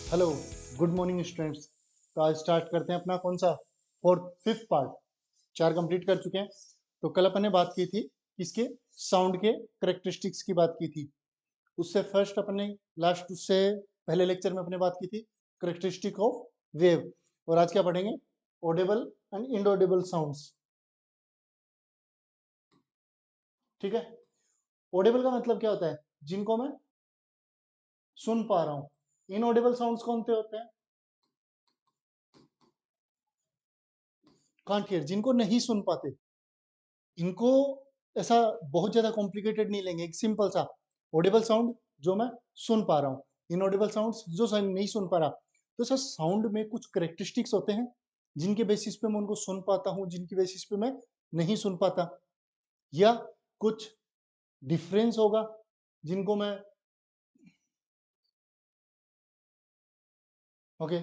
Hello, good morning students. तो आज start करते हैं अपना कौन सा फिफ्थ पार्ट। 4 कंप्लीट कर चुके हैं। तो कल अपन ने बात की थी इसके साउंड के करेक्टरिस्टिक्स की बात की थी। उससे फर्स्ट अपन ने लास्ट उससे पहले लेक्चर में अपने बात की थी करेक्टरिस्टिक ऑफ वेव। और आज क्या पढ़ेंगे? Audible and inaudible sounds. ठीक है। ऑडिबल का मतलब क्या होता है? जिनको मैं सुन पा रहा हूँ। इनऑडिबल साउंड्स कौन से होते हैं? कांट हियर, जिनको नहीं सुन पाते। इनको ऐसा बहुत ज्यादा कॉम्प्लिकेटेड नहीं लेंगे, एक सिंपल सा ऑडिबल साउंड जो मैं सुन पा रहा हूँ, इनऑडिबल साउंड्स जो नहीं सुन पा रहा। तो सर साउंड में कुछ करेक्टरिस्टिक्स होते हैं जिनके बेसिस पे मैं उनको सुन पाता हूँ, जिनकी बेसिस पे मैं नहीं सुन पाता, या कुछ डिफरेंस होगा जिनको मैं ओके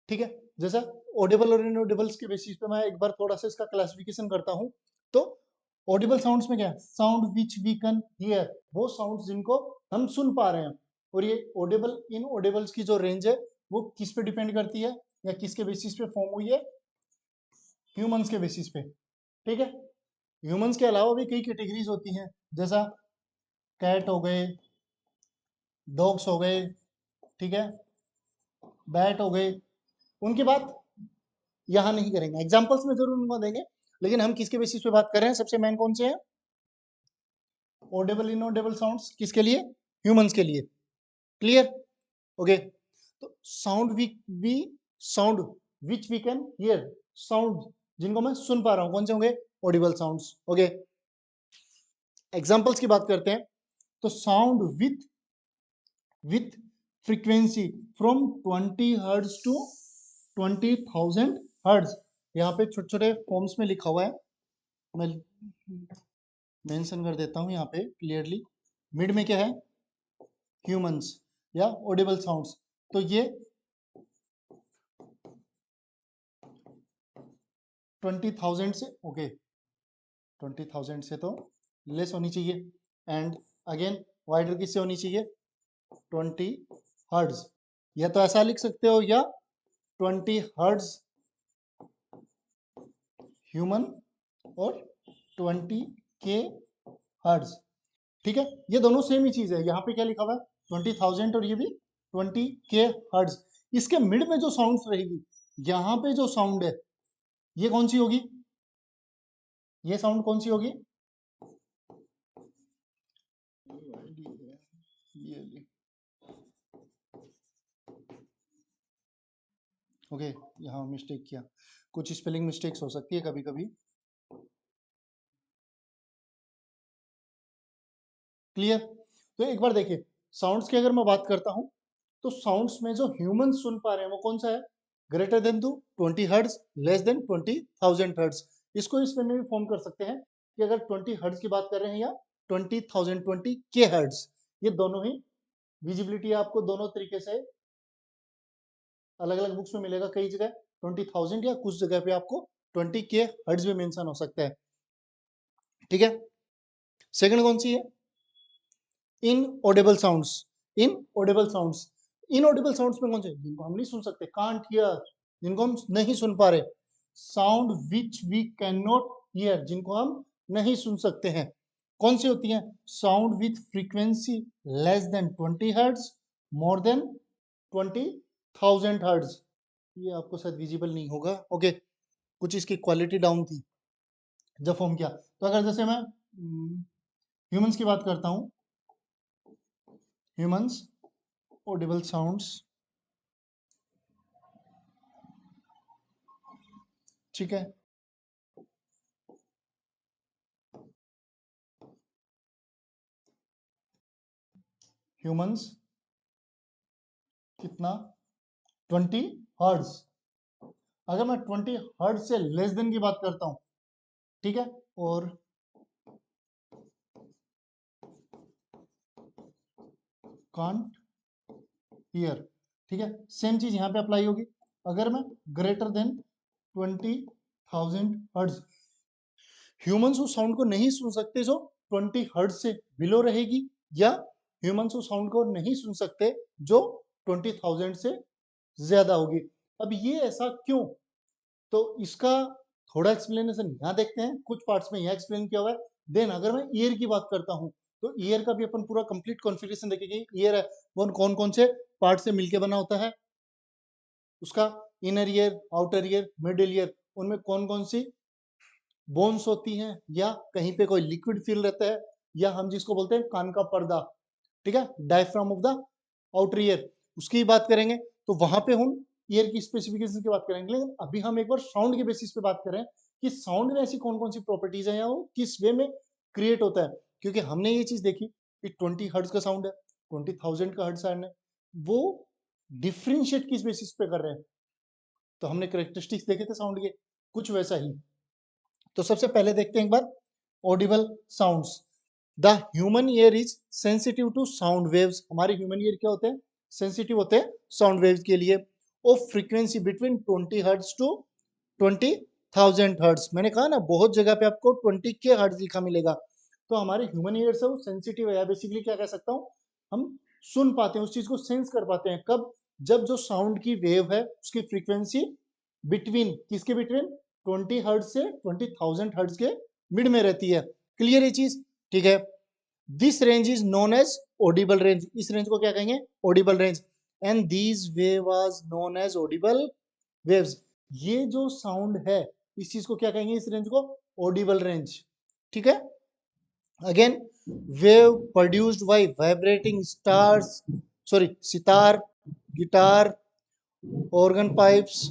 ठीक है। जैसा ऑडिबल और इनऑडिबल्स के बेसिस पे मैं एक बार थोड़ा सा इसका क्लासिफिकेशन करता हूँ। तो ऑडिबल साउंड्स में क्या है? Sound which we can hear, वो साउंड्स जिनको हम सुन पा रहे हैं। और ये ऑडिबल इन ऑडिबल्स की जो रेंज है वो किस पे डिपेंड करती है या किसके बेसिस पे फॉर्म हुई है? ह्यूमंस के बेसिस पे। ठीक है। ह्यूमंस के अलावा भी कई कैटेगरीज होती हैं, जैसा कैट हो गए, डॉग्स हो गए, ठीक है, बैट हो गए। उनकी बात यहाँ नहीं करेंगे, एग्जाम्पल्स में जरूर उनको देंगे, लेकिन हम किसके बेसिस पे बात कर रहे हैं? सबसे मेन कौन से हैं? ऑडिबल इनऑडिबल साउंड्स किसके लिए? ह्यूमंस के लिए। क्लियर? ओके। तो sound which we can hear, sound जिनको मैं सुन पा रहा हूं, कौन से होंगे? Audible sounds. ओके। एग्जांपल्स की बात करते हैं। तो sound with frequency from 20 hertz to 20,000 hertz. यहाँ पे छोटे छोटे फॉर्म्स में लिखा हुआ है, मैं मेंशन कर देता हूँ यहाँ पे क्लियरली। मिड में क्या है? ह्यूमंस या ऑडिबल साउंड्स। तो ये 20,000 से ओके, 20,000 से तो लेस होनी चाहिए। एंड अगेन वाइडर किससे होनी चाहिए? 20 हर्ट्ज। या तो ऐसा लिख सकते हो, या 20 हर्ट्ज ह्यूमन और 20 के हर्ट्ज। ठीक है। ये दोनों सेम ही चीज है। यहाँ पे क्या लिखा हुआ है? 20,000 और ये भी 20 के हर्ट्ज। इसके मिड में जो साउंड्स रहेगी, यहाँ पे जो साउंड है ये कौन सी होगी? ये साउंड कौन सी होगी? ओके, यहाँ मिस्टेक किया। कुछ स्पेलिंग मिस्टेक्स हो सकती है कभी कभी। क्लियर? तो एक बार देखिए, साउंड्स की अगर मैं बात करता हूं, तो साउंड्स में जो ह्यूमन सुन पा रहे हैं वो कौन सा है? Greater than to 20 hertz, less than 20,000 hertz. इसको इस वे में भी फॉर्म कर सकते हैं कि अगर 20 हर्ट्ज की बात कर रहे हैं या 20,000 20 के हर्ट्ज, ये दोनों ही विजिबिलिटी आपको दोनों तरीके से अलग अलग बुक्स में मिलेगा। कई जगह 20,000 या कुछ जगह पे आपको 20 के हर्ट्ज में मेंशन हो सकता है। ठीक है। सेकंड कौन सी है? इन ऑडिबल साउंड्स। इन ऑडिबल साउंड्स, इन ऑडिबल साउंड्स में कौन से? जिनको हम नहीं सुन सकते, कांट हियर, जिनको हम नहीं सुन पा रहे। Sound which we can not hear, जिनको हम नहीं सुन सकते हैं, कौन सी होती हैं? Sound with frequency less than 20 hertz, more than 20,000 hertz. ये आपको शायद विजिबल नहीं होगा। ओके, कुछ इसकी क्वालिटी डाउन थी जब फॉर्म किया। तो अगर जैसे मैं ह्यूमंस की बात करता हूं, ह्यूमंस ऑडिबल साउंड्स, ठीक है। ह्यूमंस कितना? 20 हर्ट्ज। अगर मैं 20 हर्ट्ज से लेस देन की बात करता हूं, ठीक है, और कांट हियर, ठीक है, सेम चीज यहां पे अप्लाई होगी। अगर मैं ग्रेटर देन 20,000 हर्ट्ज, ह्यूमंस उस साउंड को नहीं सुन सकते जो 20 हर्ट्ज से बिलो रहेगी, या ह्यूमंस उस साउंड को नहीं सुन सकते जो 20,000 से ज्यादा होगी। अब ये ऐसा क्यों? तो इसका थोड़ा एक्सप्लेनेशन यहाँ देखते हैं, कुछ पार्ट्स में यहाँ एक्सप्लेन किया हुआ है। देन अगर मैं ईयर की बात करता हूँ तो ईयर का भी अपन पूरा कंप्लीट कॉन्फ़िगरेशन देखेंगे। ईयर है वो कौन कौन से पार्ट से मिलके बना होता है, उसका inner ear, outer ear, middle ear, उनमें कौन कौन सी बोन्स होती हैं, या कहीं पे कोई लिक्विड फील रहता है, या हम जिसको बोलते हैं कान का पर्दा, ठीक है, diaphragm of the outer ear, उसकी बात करेंगे। तो वहां पे हम ईयर की स्पेसिफिकेशन की बात करेंगे। लेकिन अभी हम एक बार साउंड के बेसिस पे बात करें कि साउंड में ऐसी कौन कौन सी प्रॉपर्टीज है या वो किस वे में क्रिएट होता है। क्योंकि हमने ये चीज देखी कि 20 हर्ट्ज का साउंड है, 20,000 का हर्ट्ज साउंड है, वो डिफ्रेंशिएट किस बेसिस पे कर रहे हैं। तो हमने करेक्टरिस्टिक्स देखे थे साउंड के, कुछ वैसा ही। तो सबसे पहले देखते हैं एक बार audible sounds. The human ear is sensitive to sound waves. हमारे ह्यूमन ईयर क्या होते हैं? सेंसिटिव होते हैं साउंड वेव्स के लिए। Of frequency between 20 hertz to 20,000 hertz. मैंने कहा ना, बहुत जगह पे आपको 20 के हर्ट्ज लिखा मिलेगा। तो हमारे ह्यूमन ईयर से वो सेंसिटिव है, बेसिकली क्या कह सकता हूँ, हम सुन पाते हैं, उस चीज को सेंस कर पाते हैं। कब? जब जो साउंड की वेव है उसकी फ्रीक्वेंसी बिटवीन, किसके बिटवीन? 20 हर्ट्ज से 20,000 हर्ट्ज के मिड में रहती है। क्लियर ये चीज? ठीक है। This range is known as audible range. इस रेंज को क्या कहेंगे? Audible range. And these wave was known as audible waves. ये जो साउंड है इस चीज को क्या कहेंगे? इस रेंज को ऑडिबल रेंज। ठीक है। Again, wave produced by vibrating stars, sorry, sitar, guitar, organ pipes,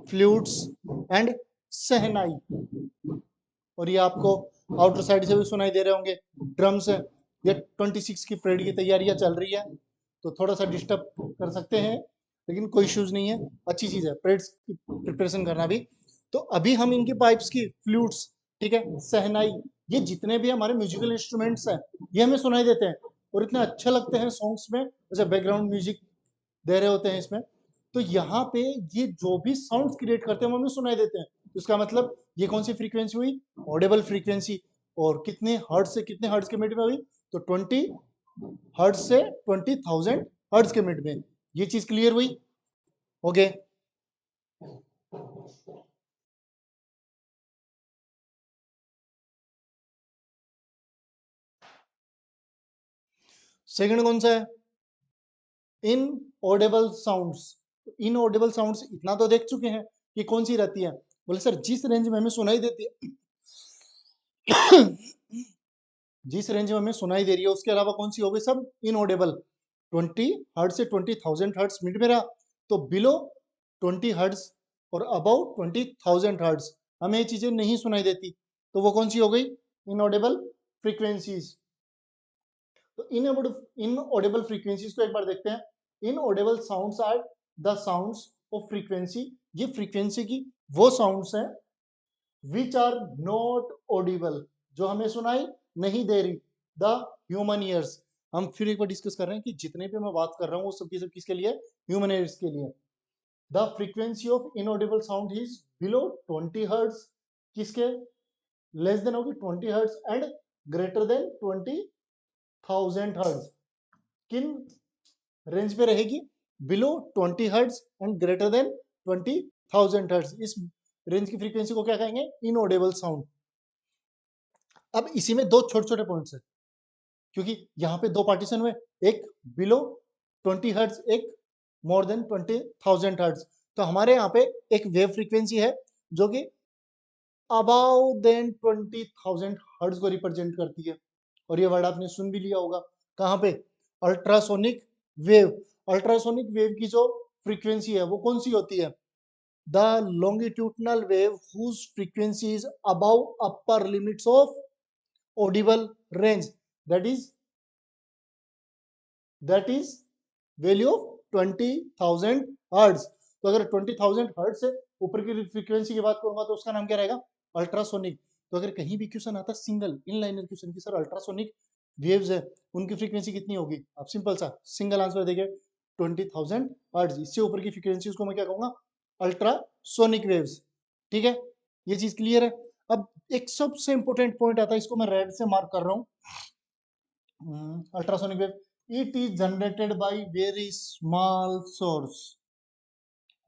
flutes and shehnai. और ये आपको आउटर साइड से भी सुनाई दे रहे होंगे, ड्रम्स है। ये 26 की परेड की तैयारियां चल रही है, तो थोड़ा सा डिस्टर्ब कर सकते हैं, लेकिन कोई इश्यूज नहीं है, अच्छी चीज है परेड की प्रिपरेशन करना भी। तो अभी हम इनकी पाइप्स की, फ्लूट्स, ठीक है, शहनाई, ये जितने भी हमारे म्यूजिकल इंस्ट्रूमेंट्स हैं ये हमें सुनाई देते हैं और इतने अच्छे लगते हैं सॉन्ग्स में, जैसे बैकग्राउंड म्यूजिक दे रहे होते हैं इसमें। तो यहाँ पे ये जो भी साउंड्स क्रिएट करते हैं वो हमें सुनाई देते हैं। तो इसका मतलब ये कौन सी फ्रीक्वेंसी हुई? Audible frequency. और कितने हर्ट्ज से कितने हर्ट्ज के मिड में हुई? तो 20 हर्ट्ज से 20,000 हर्ट्ज के मिड में। ये चीज क्लियर हुई? ओके। सेकंड कौन सा है? इन ऑडिबल साउंड्स। इन ऑडिबल साउंड्स इतना तो देख चुके हैं कि कौन सी रहती है। बोले सर जिस रेंज में हमें सुनाई देती है जिस रेंज में हमें सुनाई दे रही है उसके अलावा कौन सी हो गई? सब इनऑडिबल। 20 हर्ट्ज से 20,000 हर्ट्ज मिड में रहा, तो बिलो 20 हर्ट्ज और अबाउ 20,000 हर्ट्ज हमें ये चीजें नहीं सुनाई देती, तो वो कौन सी हो गई? Inaudible frequencies. तो इनऑडिबल फ्रीक्वेंसीज को एक बार देखते हैं। Inaudible sounds are the sounds of frequency. ये फ्रीक्वेंसी की वो साउंड्स हैं विच आर नॉट ऑडिबल, जो हमें सुनाई नहीं दे रही। The human ears. हम फिर एक बार डिस्कस कर रहे हैं कि जितने भी मैं बात कर रहा हूँ वो सब की सब किसके लिए? ह्यूमन ईयर्स के लिए। The frequency of inaudible sound is below 20 hertz. किसके? लेस देन होगी 20 hertz and greater than 20,000 hertz. किन रेंज पे रहेगी? Below 20 hertz and greater than 20,000 hertz. इस रेंज की फ्रीक्वेंसी को क्या कहेंगे? Inaudible sound. अब इसी में दो छोटे छोटे पॉइंट्स है, क्योंकि यहाँ पे दो पार्टीशन हुए, एक बिलो 20 हर्ट्ज, एक मोर देन 20,000 हर्ट्ज। तो हमारे यहाँ पे एक वेव फ्रीक्वेंसी है जो कि अबाउ देन 20,000 हर्ट्ज को रिप्रेजेंट करती है। और ये वर्ड आपने सुन भी लिया होगा, कहाँ पे? Ultrasonic wave. अल्ट्रासोनिक वेव की जो फ्रीक्वेंसी है वो कौन सी होती है? The longitudinal wave whose frequency is above upper limits of audible range, that is value of 20,000 hertz. तो अगर 20,000 हर्ट्ज से ऊपर की फ्रीक्वेंसी की बात करूंगा तो उसका नाम क्या रहेगा? अल्ट्रासोनिक। तो अगर कहीं भी क्वेश्चन आता सिंगल इनलाइनर क्वेश्चन की, सर अल्ट्रासोनिक वेव्स है उनकी फ्रीक्वेंसी कितनी होगी, आप सिंपल सा सिंगल आंसर देखिए 20,000 हर्ट्ज। इससे ऊपर की फ्रीक्वेंसी उसको मैं क्या कहूंगा? Ultrasonic waves. ठीक है, ये चीज क्लियर है। अब एक सबसे इंपॉर्टेंट पॉइंट आता है, इसको मैं रेड से मार्क कर रहा हूँ। Ultrasonic wave it is generated by very small source,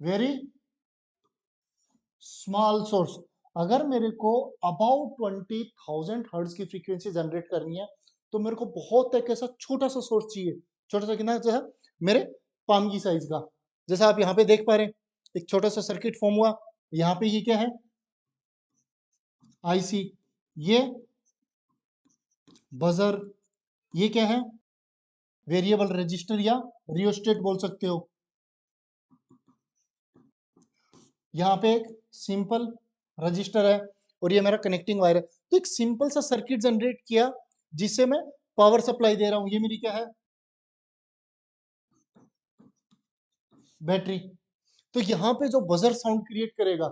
very small source. अगर मेरे को अबाउट 20,000 हर्ट्ज की फ्रीक्वेंसी जनरेट करनी है तो मेरे को बहुत एक ऐसा छोटा सा सोर्स चाहिए। छोटा सा कितना जो है, मेरे पाम की साइज का। जैसा आप यहाँ पे देख पा रहे हैं, एक छोटा सा सर्किट फॉर्म हुआ। यहाँ पे ये क्या है, आईसी, ये बजर, ये क्या है, वेरिएबल रजिस्टर या रियोस्टेट बोल सकते हो। यहाँ पे एक सिंपल रजिस्टर है और ये मेरा कनेक्टिंग वायर है। तो एक सिंपल सा सर्किट जनरेट किया जिससे मैं पावर सप्लाई दे रहा हूँ। ये मेरी क्या है, बैटरी। तो यहाँ पे जो बजर साउंड क्रिएट करेगा,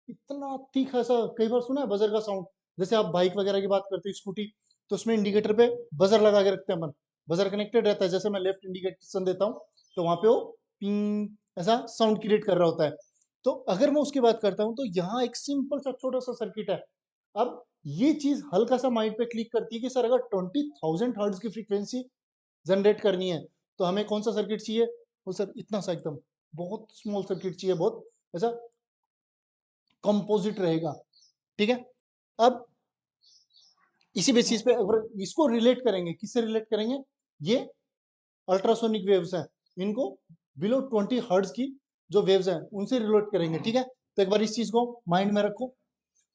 इतना तीखा सा, कई बार सुना है बजर का साउंड। जैसे आप बाइक वगैरह की बात करते हो, स्कूटी, तो उसमें इंडिकेटर पे बजर लगा के रखते हैं अपन। बजर कनेक्टेड रहता है, जैसे मैं लेफ्ट इंडिकेशन देता हूँ तो वहां पे वो पिंग ऐसा साउंड क्रिएट कर रहा होता है। तो अगर मैं उसकी बात करता हूँ तो यहाँ एक सिंपल सा छोटा सा सर्किट है। अब ये चीज हल्का सा माइंड पे क्लिक करती है कि सर अगर 20,000 हर्ट्ज की फ्रीक्वेंसी जनरेट करनी है तो हमें कौन सा सर्किट चाहिए। वो सर इतना सा एकदम बहुत स्मॉल सर्किट चाहिए, बहुत ऐसा कंपोजिट रहेगा। ठीक है। अब इसी बेसिस पे अगर इसको रिलेट करेंगे, किससे रिलेट करेंगे, ये अल्ट्रासोनिक वेव्स हैं, इनको बिलो 20 हर्ट्ज की जो वेव्स हैं उनसे रिलेट करेंगे। ठीक है, तो एक बार इस चीज को माइंड में रखो।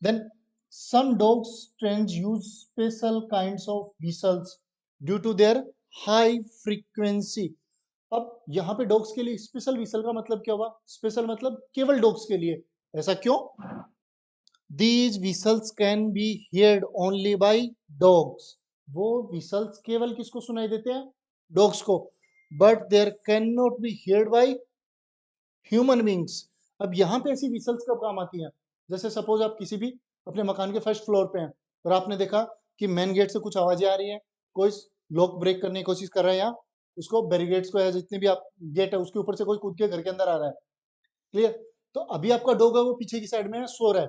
Then some dogs trains use special kinds of whistles due to their high frequency। अब यहाँ पे डॉग्स के लिए स्पेशल व्हिसल का मतलब क्या हुआ, स्पेशल मतलब केवल डॉग्स के लिए। ऐसा क्यों, these whistles can be heard only by dogs। वो whistles केवल किसको सुनाई देते हैं, डॉग्स को। but there cannot be heard by human beings. अब यहाँ पे ऐसी विसल्स कब काम आती हैं, जैसे सपोज आप किसी भी अपने मकान के फर्स्ट फ्लोर पे हैं और आपने देखा कि मेन गेट से कुछ आवाजें आ रही हैं, कोई लॉक ब्रेक करने की कोशिश कर रहा है या उसको बैरिगेट्स को या जितने भी आप गेट है उसके ऊपर से कोई कूद के घर के अंदर आ रहा है। क्लियर। तो अभी आपका डॉग है वो पीछे की साइड में है, सो रहा है।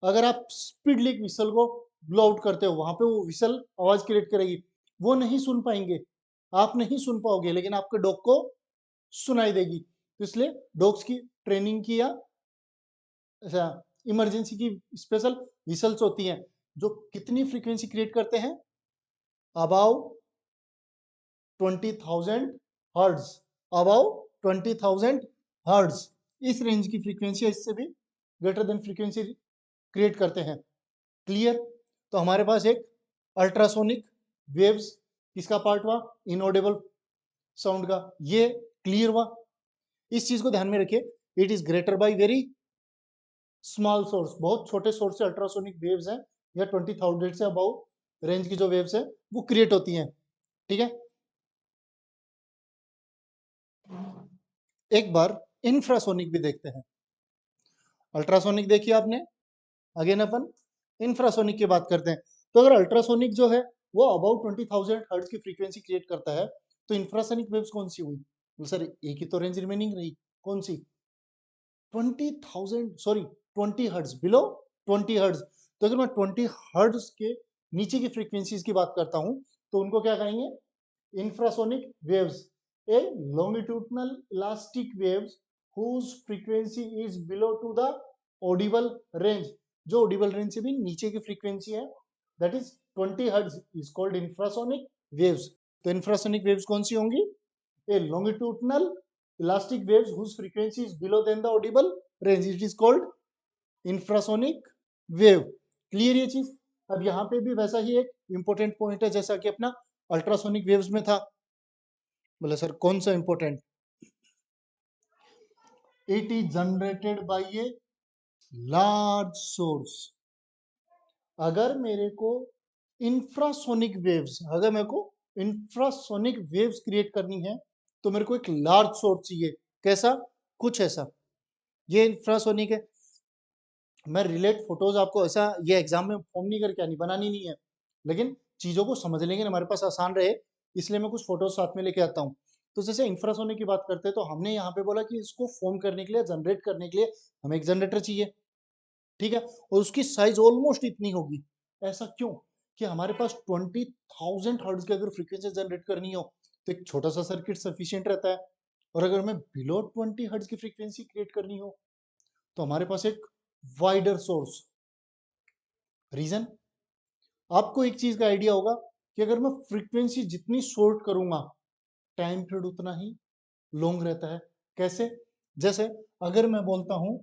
अगर आप स्पीडली एक विसल को ब्लो आउट करते हो, वहां पे वो विसल आवाज क्रिएट करेगी, वो नहीं सुन पाएंगे, आप नहीं सुन पाओगे, लेकिन आपके डॉग को सुनाई देगी। तो इसलिए डॉग्स की ट्रेनिंग की या अच्छा इमरजेंसी की स्पेशल विसल्स होती हैं जो कितनी फ्रीक्वेंसी क्रिएट करते हैं, अबाउ 20,000 हर्ट्ज, अबाउ 20,000 हर्ट्ज। इस रेंज की फ्रीक्वेंसी, इससे भी ग्रेटर देन फ्रीक्वेंसी क्रिएट करते हैं। क्लियर। तो हमारे पास एक अल्ट्रासोनिक वेव्स किसका पार्ट हुआ, इनऑडिबल साउंड का, ये क्लियर हुआ। इस चीज को ध्यान में रखिए, it is greater by very small source. बहुत छोटे सोर्स से अल्ट्रासोनिक वेव्स हैं या 20,000 से अबाउ रेंज की जो वेव्स है वो क्रिएट होती हैं। ठीक है। एक बार इंफ्रासोनिक भी देखते हैं। अल्ट्रासोनिक देखिए आपने, अगेन अपन इंफ्रासोनिक की बात करते हैं। तो अगर अल्ट्रासोनिक जो है वो अबाउट 20,000 हर्ट्ज की फ्रीक्वेंसी क्रिएट करता है, तो इंफ्रासोनिक वेव्स कौन सी हुई, तो सर एक ही तो रेंज रिमेनिंग रही, कौन सी, 20,000 सॉरी 20 हर्ट्ज, बिलो 20 हर्ट्ज। तो अगर मैं 20 हर्ट्ज के नीचे की फ्रीक्वेंसीज की बात करता हूं तो उनको क्या कहेंगे, infrasonic waves, a longitudinal elastic waves whose frequency is below to the audible range। जो audible range से भी नीचे की फ्रीक्वेंसी है, that is 20 hertz is called infrasonic waves। तो infrasonic waves कौन सी होंगी, a longitudinal elastic waves whose frequency is below than the audible range, it is called infrasonic wave। Clear ये चीज। अब यहाँ पे भी वैसा ही एक इंपॉर्टेंट पॉइंट है जैसा कि अपना अल्ट्रासोनिक वेव्स में था। बोले सर कौन सा important, it is generated by a large source. अगर मेरे को इंफ्रासोनिक वेव्स, अगर मेरे को इंफ्रासोनिक वेव्स क्रिएट करनी है तो मेरे को एक लार्ज सोर्स चाहिए। कैसा, कुछ ऐसा, ये इंफ्रासोनिक है। मैं रिलेट फोटोज आपको ऐसा ये एग्जाम में फॉर्म नहीं करके आनी, बनानी नहीं है, लेकिन चीजों को समझ लेंगे हमारे पास आसान रहे, इसलिए मैं कुछ फोटोज साथ में लेके आता हूँ। तो जैसे इंफ्रासोनिक की बात करते हैं तो हमने यहाँ पे बोला कि इसको फॉर्म करने के लिए, जनरेट करने के लिए हमें एक जनरेटर चाहिए। ठीक है, और उसकी साइज ऑलमोस्ट इतनी होगी। ऐसा क्यों, कि हमारे पास 20,000 हर्ट्ज की अगर फ्रीक्वेंसी जनरेट करनी हो तो एक छोटा सा सर्किट सफिशियंट रहता है। और अगर मैं बिलो 20 हर्ट्ज की फ्रीक्वेंसी क्रिएट करनी हो तो हमारे पास एक वाइडर सोर्स। रीजन, आपको एक चीज का आइडिया होगा कि अगर मैं फ्रीक्वेंसी जितनी शॉर्ट करूंगा टाइम पीरियड उतना ही लॉन्ग रहता है। कैसे? जैसे अगर मैं बोलता हूं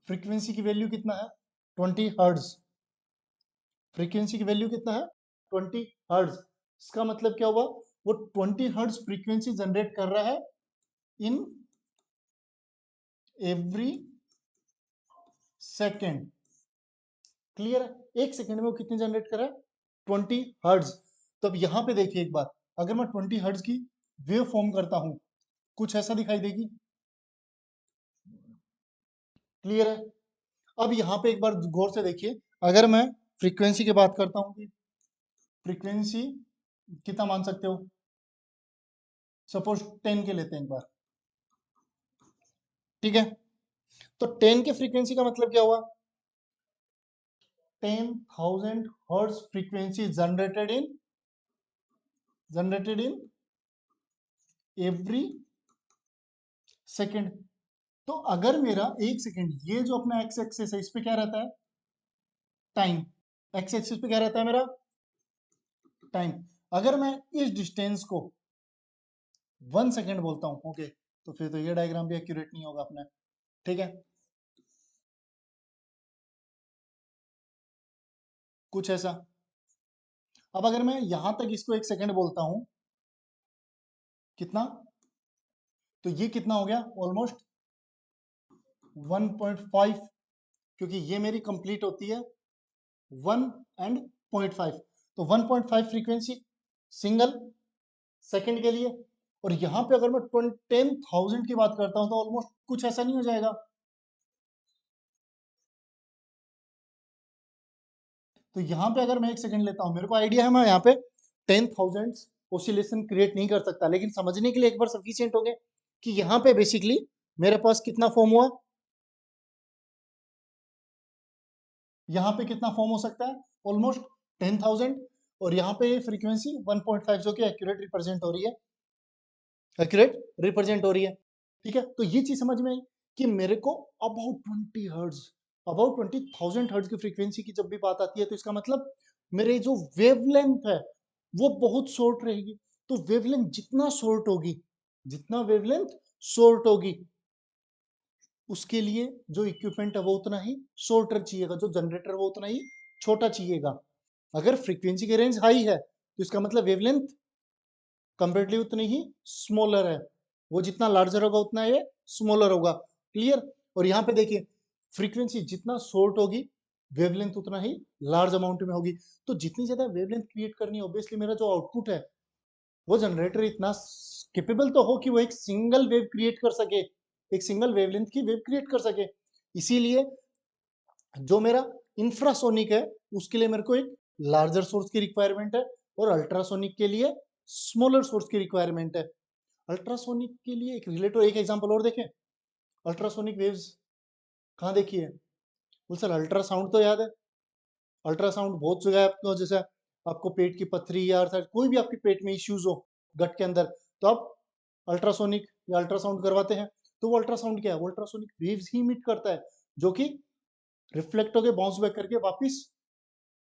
फ्रीक्वेंसी की वैल्यू कितना है 20 हर्ट्ज, फ्रीक्वेंसी की वैल्यू कितना है 20 हर्ट्ज, इसका मतलब क्या हुआ? वो 20 हर्ट्ज फ्रीक्वेंसी जनरेट कर रहा है इन एवरी सेकेंड। क्लियर है? एक सेकेंड में वो कितनी जनरेट कर रहा है 20 हर्ट्ज। तो अब यहां पे देखिए एक बार, अगर मैं 20 हर्ट्ज की वेव फॉर्म करता हूं कुछ ऐसा दिखाई देगी। क्लियर है? अब यहाँ पे एक बार गौर से देखिए, अगर मैं फ्रीक्वेंसी की बात करता हूँ कि फ्रीक्वेंसी कितना मान सकते हो, सपोज 10 के लेते हैं एक बार। ठीक है, तो 10 के फ्रीक्वेंसी का मतलब क्या हुआ? 10,000 hertz frequency generated in every second. तो अगर मेरा एक सेकेंड, ये जो अपना एक्स एक्सिस है इस पे क्या रहता है? टाइम। एक्स एक्सिस पे क्या रहता है मेरा? टाइम। अगर मैं इस डिस्टेंस को 1 सेकेंड बोलता हूं, ओके, तो फिर तो ये डायग्राम भी एक्यूरेट नहीं होगा अपना। ठीक है, कुछ ऐसा। अब अगर मैं यहां तक इसको 1 सेकेंड बोलता हूं, कितना? तो ये कितना हो गया? ऑलमोस्ट 1.5, क्योंकि ये मेरी कंप्लीट होती है 1 एंड 0.5। तो 1.5 फ्रीक्वेंसी सिंगल सेकंड के लिए। और यहां पे अगर मैं 10,000 की बात करता हूं तो ऑलमोस्ट कुछ ऐसा नहीं हो जाएगा? तो यहाँ पे अगर मैं 1 सेकंड लेता हूँ, मेरे को आइडिया है मैं यहाँ पे 10,000 ओसिलेशन क्रिएट नहीं कर सकता, लेकिन समझने के लिए एक बार सफिशियंट हो गए कि यहाँ पे बेसिकली मेरे पास कितना फॉर्म हुआ, यहाँ पे कितना फॉर्म हो सकता है? ऑलमोस्ट 10,000। और यहाँ पे फ्रीक्वेंसी 1.5 जो कि एक्यूरेट रिप्रेजेंट हो रही है। ठीक है, तो ये चीज समझ में आई कि मेरे को अबाउट 20 हर्ट्ज, अबाउट 20,000 हर्ट्ज की फ्रीक्वेंसी की जब भी बात आती है तो इसका मतलब मेरे जो वेवलेंथ है वो बहुत शॉर्ट रहेगी। तो वेवलेंथ जितना शॉर्ट होगी, जितना वेवलेंथ शॉर्ट होगी, उसके लिए जो इक्विपमेंट है वो उतना ही शॉर्टर चाहिएगा, जो जनरेटर वो उतना ही छोटा चाहिएगा। अगर फ्रीक्वेंसी की रेंज हाई है तो इसका मतलब वेवलेंथ कंपेरेटिवली उतनी ही स्मॉलर है, वो जितना लार्जर होगा उतना ये स्मॉलर होगा। क्लियर? और यहाँ पे देखिए, फ्रीक्वेंसी जितना शॉर्ट होगी वेवलेंथ उतना ही लार्ज अमाउंट में होगी। तो जितनी ज्यादा वेवलेंथ क्रिएट करनी है, ऑब्वियसली मेरा जो आउटपुट है वो जनरेटर इतना केपेबल तो हो कि वो एक सिंगल वेव क्रिएट कर सके, एक सिंगल वेवलेंथ की वेव क्रिएट कर सके। इसीलिए जो मेरा इंफ्रासोनिक है उसके लिए मेरे को एक लार्जर सोर्स की रिक्वायरमेंट है, और अल्ट्रासोनिक के लिए स्मॉलर सोर्स की रिक्वायरमेंट है। अल्ट्रासोनिक के लिए एक रिलेटेड एक एग्जांपल और देखें। अल्ट्रासोनिक वेव्स कहाँ देखी है? बोल सर अल्ट्रासाउंड तो याद है, अल्ट्रासाउंड बहुत जगह है आपको, जैसे आपको पेट की पथरी या कोई भी आपके पेट में इश्यूज हो गट के अंदर, तो आप अल्ट्रासोनिक या अल्ट्रासाउंड करवाते हैं। तो वो अल्ट्रासाउंड क्या है? वो अल्ट्रासोनिक वेव्स ही इमिट करता है, जो कि रिफ्लेक्ट होकर बाउंस बैक करके वापस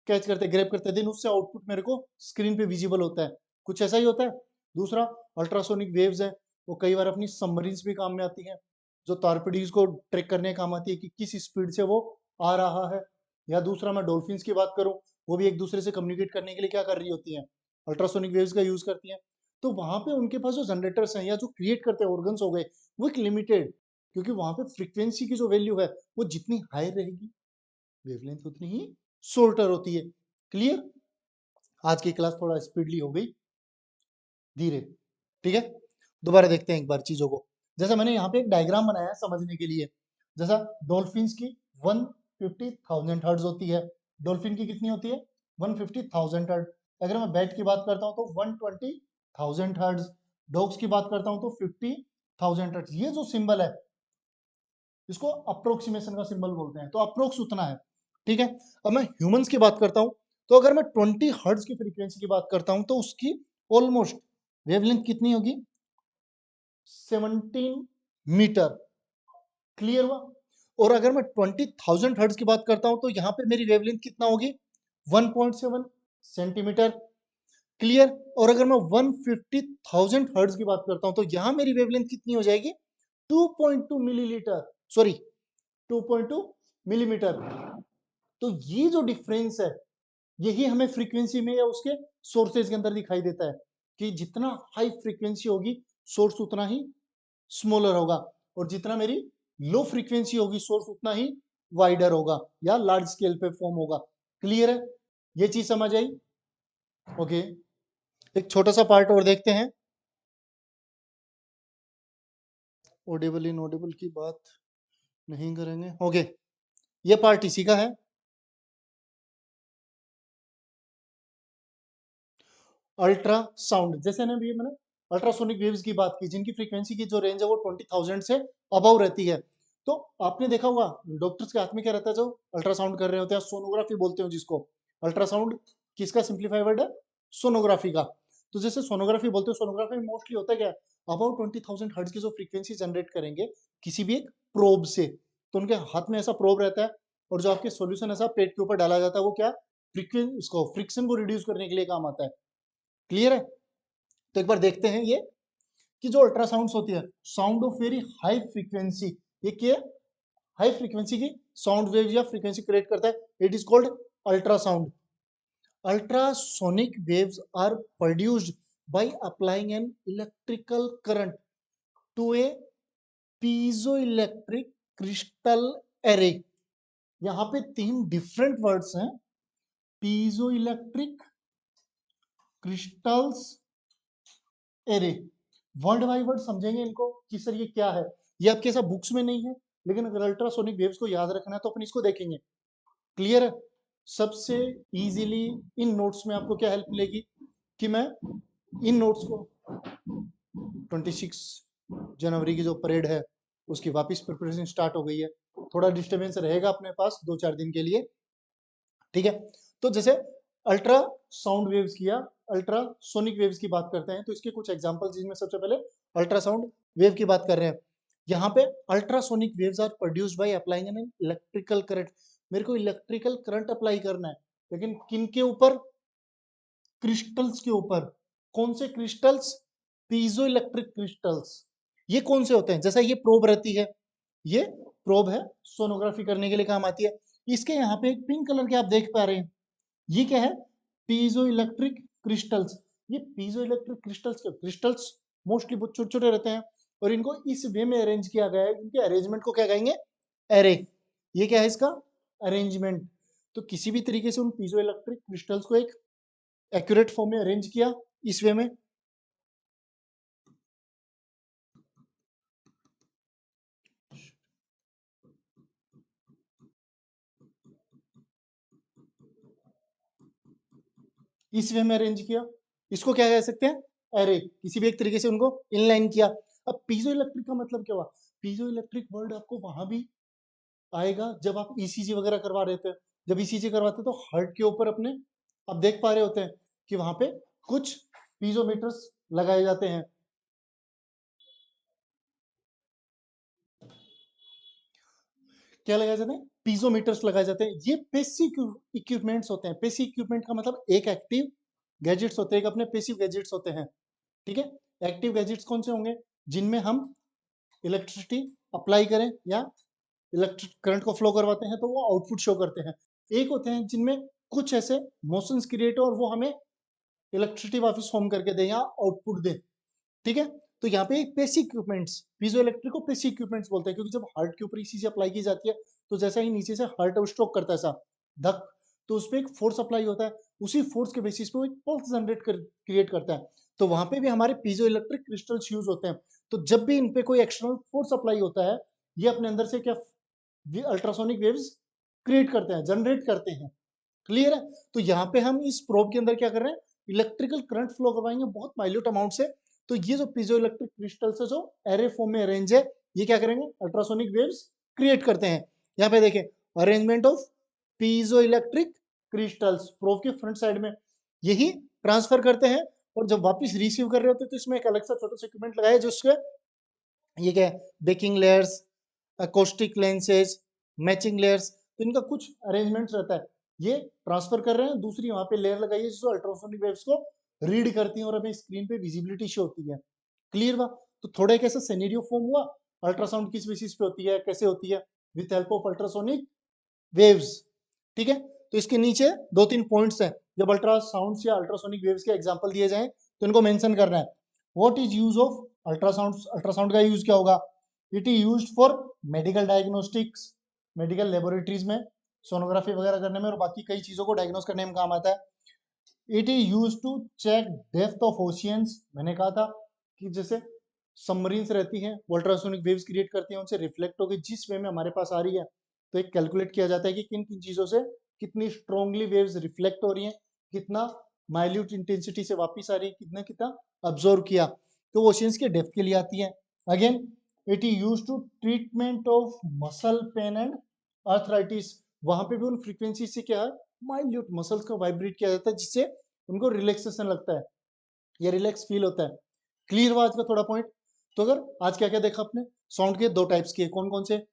कैच करते, ग्रैब करते, देन उससे आउटपुट मेरे को स्क्रीन पे विजिबल होता है। कुछ ऐसा ही होता है। दूसरा, अल्ट्रासोनिक वेव्स है, वो कई बार अपनी सबमरीन्स भी काम में आती हैं, जो टॉर्पेडोज को ट्रैक करने काम आती है कि किस स्पीड से वो आ रहा है। या दूसरा, मैं डॉल्फिन्स की बात करूं, वो भी एक दूसरे से कम्युनिकेट करने के लिए क्या कर रही होती हैं? अल्ट्रासोनिक वेव्स का यूज करती हैं। तो वहां पे उनके पास जो जनरेटर्स हैं या जो क्रिएट करते हैं ऑर्गन्स हो गए, वो एक लिमिटेड, क्योंकि वहां पे फ्रीक्वेंसी की जो वैल्यू है वो जितनी हाई रहेगी वेवलेंथ उतनी ही शॉर्टर होती है। क्लियर? आज की क्लास थोड़ा स्पीडली हो गई, धीरे। ठीक है, दोबारा देखते हैं एक बार चीजों को। जैसा मैंने यहाँ पे एक डायग्राम बनाया है समझने के लिए। जैसा डॉल्फिन्स की 150,000 हर्ट्ज होती है, डॉल्फिन की कितनी होती है? 150,000 हर्ट्ज। अगर मैं बैट की बात करता हूँ तो 120,000 हर्ट्ज, डॉग्स की बात करता हूँ तो 50,000 हर्ट्ज। ये जो सिंबल है इसको अप्रोक्सीमेशन का सिंबल बोलते हैं, तो अप्रोक्स उतना है। ठीक है, अब मैं ह्यूमंस की बात करता हूं, तो अगर मैं 20 हर्ट्ज की फ्रीक्वेंसी की बात करता हूं तो उसकी ऑलमोस्ट वेवलेंथ कितनी होगी 17 मीटर। क्लियर हुआ। और अगर मैं 20,000 हर्ट्ज की बात करता हूं तो यहां पे मेरी वेवलेंथ कितना होगी 1.7 सेंटीमीटर। क्लियर। और अगर मैं 150,000 हर्ट्ज की बात करता हूं तो यहां मेरी वेवलेंथ कितनी हो जाएगी 2.2 मिलीलीटर, सॉरी 2.2 मिलीमीटर। तो ये जो डिफरेंस है यही हमें फ्रीक्वेंसी में या उसके सोर्सेज के अंदर दिखाई देता है कि जितना हाई फ्रीक्वेंसी होगी सोर्स उतना ही स्मॉलर होगा, और जितना मेरी लो फ्रीक्वेंसी होगी सोर्स उतना ही वाइडर होगा या लार्ज स्केल पे फॉर्म होगा। क्लियर है, ये चीज समझ आई। ओके, एक छोटा सा पार्ट और देखते हैं। ऑडिबल इनऑडिबल की बात नहीं करेंगे। ओके, ये पार्ट इसी का है। अल्ट्रासाउंड, जैसे ना भी मैंने अल्ट्रासोनिक वेव्स की बात की जिनकी फ्रीक्वेंसी की जो रेंज है वो 20,000 से अबव रहती है। तो आपने देखा होगा डॉक्टर्स के हाथ में क्या रहता है जो अल्ट्रासाउंड कर रहे होते हैं, सोनोग्राफी बोलते हैं जिसको। अल्ट्रासाउंड किसका सिंप्लीफाई वर्ड है, सोनोग्राफी का। तो जैसे सोनोग्राफी बोलते हैं, सोनोग्राफी में मोस्टली होता है क्या, अबाउट 20,000 हर्ट्ज की जो फ्रीक्वेंसी जनरेट करेंगे किसी भी एक प्रोब से, तो उनके हाथ में ऐसा प्रोब रहता है और जो आपके सोल्यूशन ऐसा प्लेट के ऊपर डाला जाता है वो क्या फ्रीक्वेंसी, उसको फ्रिक्शन को रिड्यूस करने के लिए काम आता है। क्लियर है। तो एक बार देखते हैं ये कि जो अल्ट्रासाउंड होती है sound of very high frequency, ये क्या हाई फ्रीक्वेंसी की साउंड वेव या फ्रीक्वेंसी क्रिएट करता है, it is called ultrasound. Ultrasonic waves are produced by applying an electrical current to a piezoelectric crystal array। यहां पे तीन डिफरेंट वर्ड्स हैं, piezoelectric crystals array. Word by word समझेंगे इनको कि सर ये क्या है। ये आपके ऐसा बुक्स में नहीं है, लेकिन अगर अल्ट्रासोनिक वेव्स को याद रखना है तो अपन इसको देखेंगे। क्लियर है। सबसे इजीली इन नोट्स में आपको क्या हेल्प मिलेगी कि मैं इन नोट्स को 26 जनवरी की जो परेड है उसकी वापस प्रिपरेशन स्टार्ट हो गई है, थोड़ा डिस्टर्बेंस रहेगा अपने पास 2-4 दिन के लिए। ठीक है। तो जैसे अल्ट्रा साउंड वेव्स किया, अल्ट्रासोनिक वेव्स की बात करते हैं तो इसके कुछ एग्जांपल्स, जिसमें सबसे पहले अल्ट्रासाउंड वेव की बात कर रहे हैं। यहाँ पे ultrasonic waves are produced by applying an electrical current. मेरे को इलेक्ट्रिकल करंट अप्लाई करना है, लेकिन किन के ऊपर, क्रिस्टल्स के ऊपर। कौन से क्रिस्टल्स, पीजो इलेक्ट्रिक क्रिस्टल्स। ये कौन से होते हैं, जैसा ये प्रोब रहती है, ये प्रोब है सोनोग्राफी करने के लिए काम आती है। इसके यहाँ पे एक पिंक कलर के आप देख पा रहे हैं, ये क्या है, पीजो इलेक्ट्रिक क्रिस्टल्स। ये पीजो इलेक्ट्रिक क्रिस्टल्स के क्रिस्टल्स मोस्टली बहुत छोटे छोटे रहते हैं और इनको इस वे में अरेंज किया गया है, इनके अरेंजमेंट को क्या कहेंगे, एरे। ये क्या है इसका अरेंजमेंट। तो किसी भी तरीके से उन पीजो इलेक्ट्रिक क्रिस्टल्स को एक एक्यूरेट फॉर्म में अरेंज किया इस वे में। इस वे में अरेंज किया, इसको क्या कह सकते हैं, एरे। किसी भी एक तरीके से उनको इनलाइन किया। अब पीजो इलेक्ट्रिक का मतलब क्या हुआ, पीजो इलेक्ट्रिक वर्ड आपको वहां भी आएगा जब आप ईसीजी वगैरह करवा रहे थे। जब ईसीजी करवाते तो हार्ट के ऊपर अपने आप देख पा रहे होते हैं कि वहां पे कुछ पीजोमीटर्स लगाए जाते हैं। क्या लगाए जाते हैं, पीजोमीटर्स लगाए जाते हैं। ये पेसिव इक्विपमेंट्स होते हैं। पेसिव इक्विपमेंट का मतलब एक एक्टिव गैजेट्स होते हैं, एक अपने पेसिव गैजेट्स होते हैं। ठीक है। एक्टिव गैजेट्स कौन से होंगे, जिनमें हम इलेक्ट्रिसिटी अप्लाई करें या इलेक्ट्रिक करंट को फ्लो करवाते हैं तो वो आउटपुट शो करते हैं। एक होते हैं जिनमें कुछ ऐसे मोशंस क्रिएट हो और वो हमें इलेक्ट्रिसिटी वापस फॉर्म करके दे या आउटपुट दे। ठीक है। तो यहाँ पे पेसिव इक्विपमेंट्स, पीजो इलेक्ट्रिक को पेसिव इक्विपमेंट्स बोलते हैं, क्योंकि जब हार्ट के ऊपर ये चीजें अप्लाई की जाती है तो जैसा ही नीचे से हार्ट स्ट्रोक करता है ऐसा धक, तो उसपे एक फोर्स अप्लाई होता है, उसी फोर्स के बेसिस पे वो एक पल्स जनरेट क्रिएट करता है। तो वहां पे भी हमारे पीजो इलेक्ट्रिक क्रिस्टल्स यूज होते हैं। तो जब भी इन पे कोई एक्सटर्नल फोर्स अप्लाई होता है, ये अपने अंदर से क्या अल्ट्रासोनिक वेव्स क्रिएट करते हैं, जनरेट करते हैं। क्लियर है। तो यहाँ पे हम इस प्रोब के अंदर क्या कर रहे हैं, इलेक्ट्रिकल करंट फ्लो करवाएंगे बहुत माइल्यूट अमाउंट से। तो ये जो पीजो इलेक्ट्रिक क्रिस्टल्स है जो एरे फॉर्म में अरेंज है, ये क्या करेंगे, अल्ट्रासोनिक वेव्स क्रिएट करते हैं। यहाँ पे देखें, arrangement of piezo electric crystals probe के फ्रंट साइड में, यही ट्रांसफर करते हैं और जब वापस रिसीव कर रहे होते तो इसमें एक अलग सा छोटा सा इक्विपमेंट लगाया जो उसके ये क्या है, baking layers, acoustic lenses, matching layers, तो इनका कुछ अरेंजमेंट्स रहता है। ये ट्रांसफर कर रहे हैं, दूसरी वहां पे लेयर लगाई है जो अल्ट्रासोनिक वेव्स को रीड करती है और हमें स्क्रीन पे विजिबिलिटी शो होती है। क्लियर हुआ? तो थोड़ा एक ऐसा सिनेरियो फॉर्म हुआ, अल्ट्रासाउंड किस बेसिस पे होती है, कैसे होती है, with help of ultrasonic waves. ठीक है, तो इसके नीचे 2-3 पॉइंट्स हैं, जब अल्ट्रासाउंड या अल्ट्रासोनिक वेव्स के एग्जांपल दिए जाएं तो इनको मेंशन करना है। What is use of ultrasound? Ultrasound का यूज क्या होगा? It is used for medical diagnostics, medical laboratories में सोनोग्राफी वगैरह करने में और बाकी कई चीजों को डायग्नोस करने में काम आता है। It is use to check depth of oceans, मैंने कहा था कि जैसे सबमरीन्स रहती हैं वो अल्ट्रासोनिक वेव्स क्रिएट करती हैं, उनसे रिफ्लेक्ट होकर जिस वे में हमारे पास आ रही है तो एक कैलकुलेट किया जाता है कि किन किन चीजों से कितनी स्ट्रांगली वेव्स रिफ्लेक्ट हो रही हैं, कितना माइल्यूट इंटेंसिटी से वापस आ रही है, कितना कितना अब्जॉर्व किया, तो वो ओशियंस के डेप्थ के लिए आती है। Again it is use to treatment of muscle pain and arthritis, वहां पे भी उन फ्रीक्वेंसी से क्या है, माइल्यूट मसल्स को वाइब्रेट किया जाता है जिससे उनको रिलैक्सेशन लगता है या रिलैक्स फील होता है। क्लियर हुआ आज का थोड़ा पॉइंट? तो अगर आज क्या क्या देखा आपने, साउंड के 2 टाइप्स के, कौन कौन से?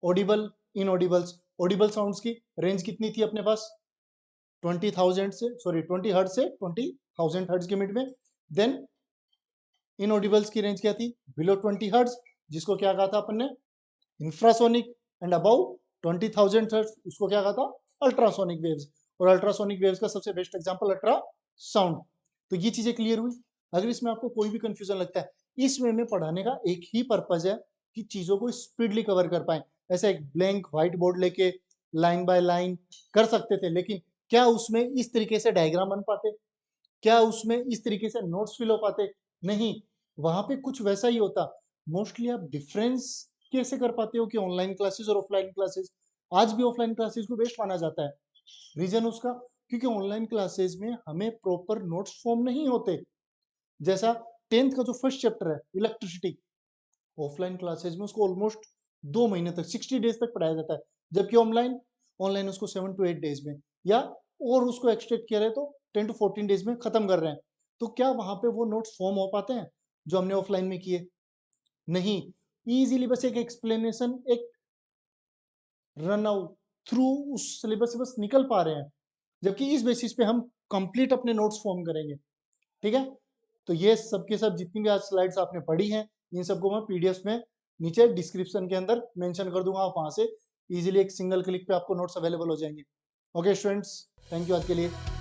ऑडिबल, इनऑडिबल्स। ऑडिबल साउंड्स की रेंज कितनी थी अपने पास? 20,000 से, सॉरी 20 हर्ट्ज से 20,000 हर्ट्ज के मिड में। देन इनऑडिबल्स की रेंज क्या थी? बिलो 20 हर्ट्ज, जिसको क्या कहा था अपन ने? इंफ्रासोनिक। एंड अबव 20,000 हर्ट्ज, उसको क्या कहा था? Ultrasonic waves. और अल्ट्रासोनिक वेव्स का सबसे बेस्ट एग्जांपल अल्ट्रा साउंड। तो ये चीजें क्लियर हुई। अगर इसमें आपको कोई भी कंफ्यूजन लगता है, इस वे में पढ़ाने का एक ही पर्पज है कि चीजों को स्पीडली कवर कर पाए। ऐसा एक ब्लैंक व्हाइट बोर्ड लेके लाइन बाय लाइन कर सकते थे, लेकिन क्या उसमें इस तरीके से डायग्राम बन पाते? क्या उसमें इस तरीके से नोट्स फिल हो पाते? नहीं, वहां पे कुछ वैसा ही होता। मोस्टली आप डिफरेंस कैसे कर पाते हो कि ऑनलाइन क्लासेस और ऑफलाइन क्लासेस? आज भी ऑफलाइन क्लासेस को बेस्ट माना जाता है। रीजन उसका, क्योंकि ऑनलाइन क्लासेस में हमें प्रॉपर नोट्स फॉर्म नहीं होते। जैसा 10th का जो फर्स्ट चैप्टर है इलेक्ट्रिसिटी, ऑफलाइन क्लासेस में उसको ऑलमोस्ट 2 महीने तक, 60 डेज तक पढ़ाया जाता है, जबकि ऑनलाइन ऑनलाइन उसको 7 to 8 डेज में, या और उसको एक्सटेंड किया रहे तो 10 to 14 डेज में खत्म कर रहे हैं। तो क्या वहां पे वो नोट्स फॉर्म हो पाते हैं जो हमने ऑफलाइन में किए? नहीं। इजीली बस एक एक्सप्लेनेशन, एक रन आउट थ्रू उस सिलेबस से बस निकल पा रहे हैं, जबकि इस बेसिस पे हम कंप्लीट अपने नोट्स फॉर्म करेंगे। ठीक है, तो ये सब के सब जितनी भी आज स्लाइड्स आपने पढ़ी हैं, इन सबको मैं पीडीएफ में नीचे डिस्क्रिप्शन के अंदर मेंशन कर दूंगा, आप वहां से इजीली एक सिंगल क्लिक पे आपको नोट्स अवेलेबल हो जाएंगे। ओके स्टूडेंट्स, थैंक यू आज के लिए।